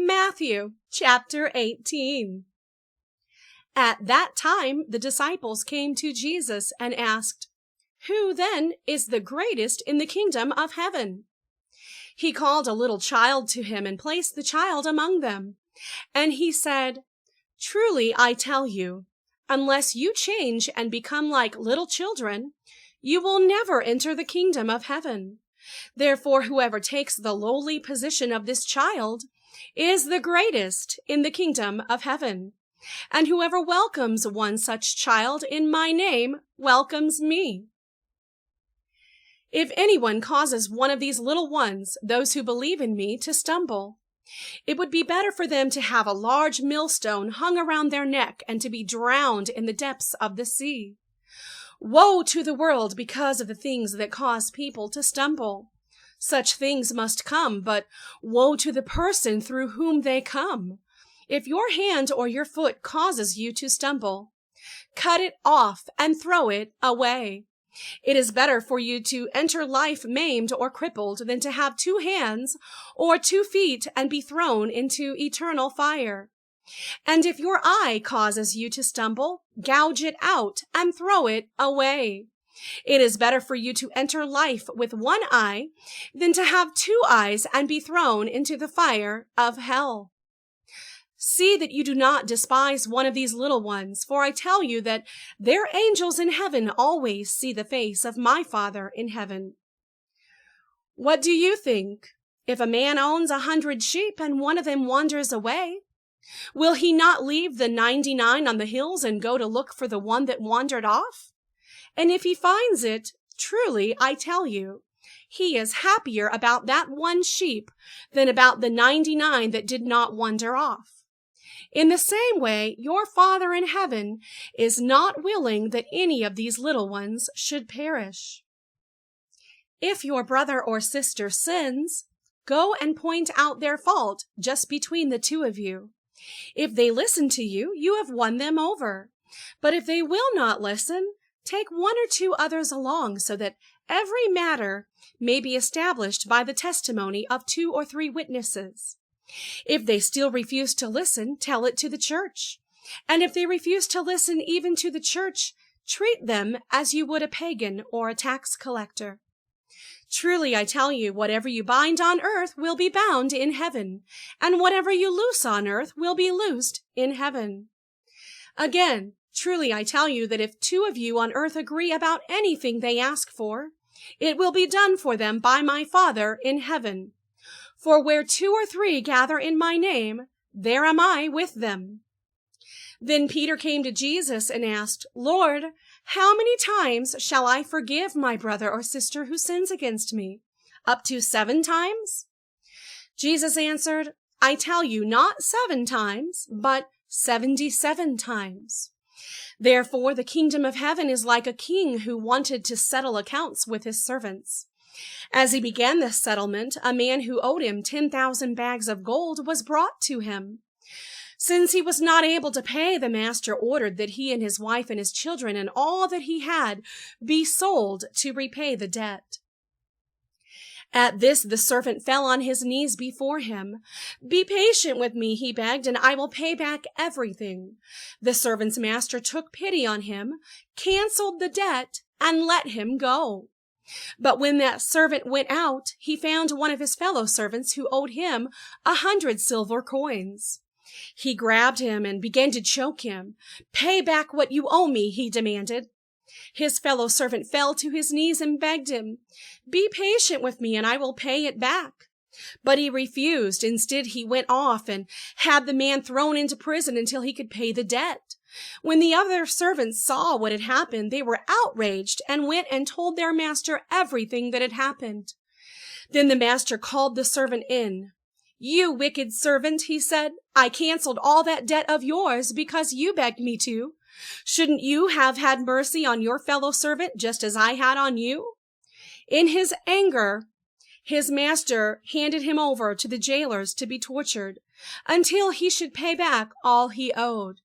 Matthew chapter 18. At that time, the disciples came to Jesus and asked, "Who then is the greatest in the kingdom of heaven?" He called a little child to him and placed the child among them. And he said, "Truly I tell you, unless you change and become like little children, you will never enter the kingdom of heaven. Therefore, whoever takes the lowly position of this child is the greatest in the kingdom of heaven. And whoever welcomes one such child in my name welcomes me. If anyone causes one of these little ones, those who believe in me, to stumble, it would be better for them to have a large millstone hung around their neck and to be drowned in the depths of the sea. Woe to the world because of the things that cause people to stumble. Such things must come, but woe to the person through whom they come. If your hand or your foot causes you to stumble, cut it off and throw it away. It is better for you to enter life maimed or crippled than to have 2 hands or 2 feet and be thrown into eternal fire. And if your eye causes you to stumble, gouge it out and throw it away. It is better for you to enter life with 1 eye than to have 2 eyes and be thrown into the fire of hell. See that you do not despise one of these little ones, for I tell you that their angels in heaven always see the face of my Father in heaven. What do you think? If a man owns 100 sheep and one of them wanders away, will he not leave the 99 on the hills and go to look for the one that wandered off? And if he finds it, truly I tell you, he is happier about that 1 sheep than about the 99 that did not wander off. In the same way, your Father in heaven is not willing that any of these little ones should perish. If your brother or sister sins, go and point out their fault just between the 2 of you. If they listen to you, you have won them over. But if they will not listen, take 1 or 2 others along, so that every matter may be established by the testimony of 2 or 3 witnesses. If they still refuse to listen, tell it to the church. And if they refuse to listen even to the church, treat them as you would a pagan or a tax collector. Truly I tell you, whatever you bind on earth will be bound in heaven, and whatever you loose on earth will be loosed in heaven. Again, truly I tell you that if 2 of you on earth agree about anything they ask for, it will be done for them by my Father in heaven. For where 2 or 3 gather in my name, there am I with them." Then Peter came to Jesus and asked, "Lord, how many times shall I forgive my brother or sister who sins against me? Up to 7 times?" Jesus answered, "I tell you, not 7 times, but 77 times. Therefore, the kingdom of heaven is like a king who wanted to settle accounts with his servants. As he began this settlement, a man who owed him 10,000 bags of gold was brought to him. Since he was not able to pay, the master ordered that he and his wife and his children and all that he had be sold to repay the debt. At this, the servant fell on his knees before him. "Be patient with me," he begged, "and I will pay back everything." The servant's master took pity on him, canceled the debt, and let him go. But when that servant went out, he found one of his fellow servants who owed him 100 silver coins. He grabbed him and began to choke him. "Pay back what you owe me," he demanded. His fellow servant fell to his knees and begged him, "Be patient with me and I will pay it back." But he refused. Instead, he went off and had the man thrown into prison until he could pay the debt. When the other servants saw what had happened, they were outraged and went and told their master everything that had happened. Then the master called the servant in. "You wicked servant," he said, "I canceled all that debt of yours because you begged me to. Shouldn't you have had mercy on your fellow servant just as I had on you?" In his anger, his master handed him over to the jailers to be tortured until he should pay back all he owed.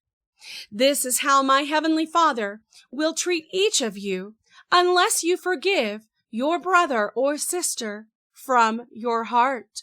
This is how my heavenly Father will treat each of you unless you forgive your brother or sister from your heart.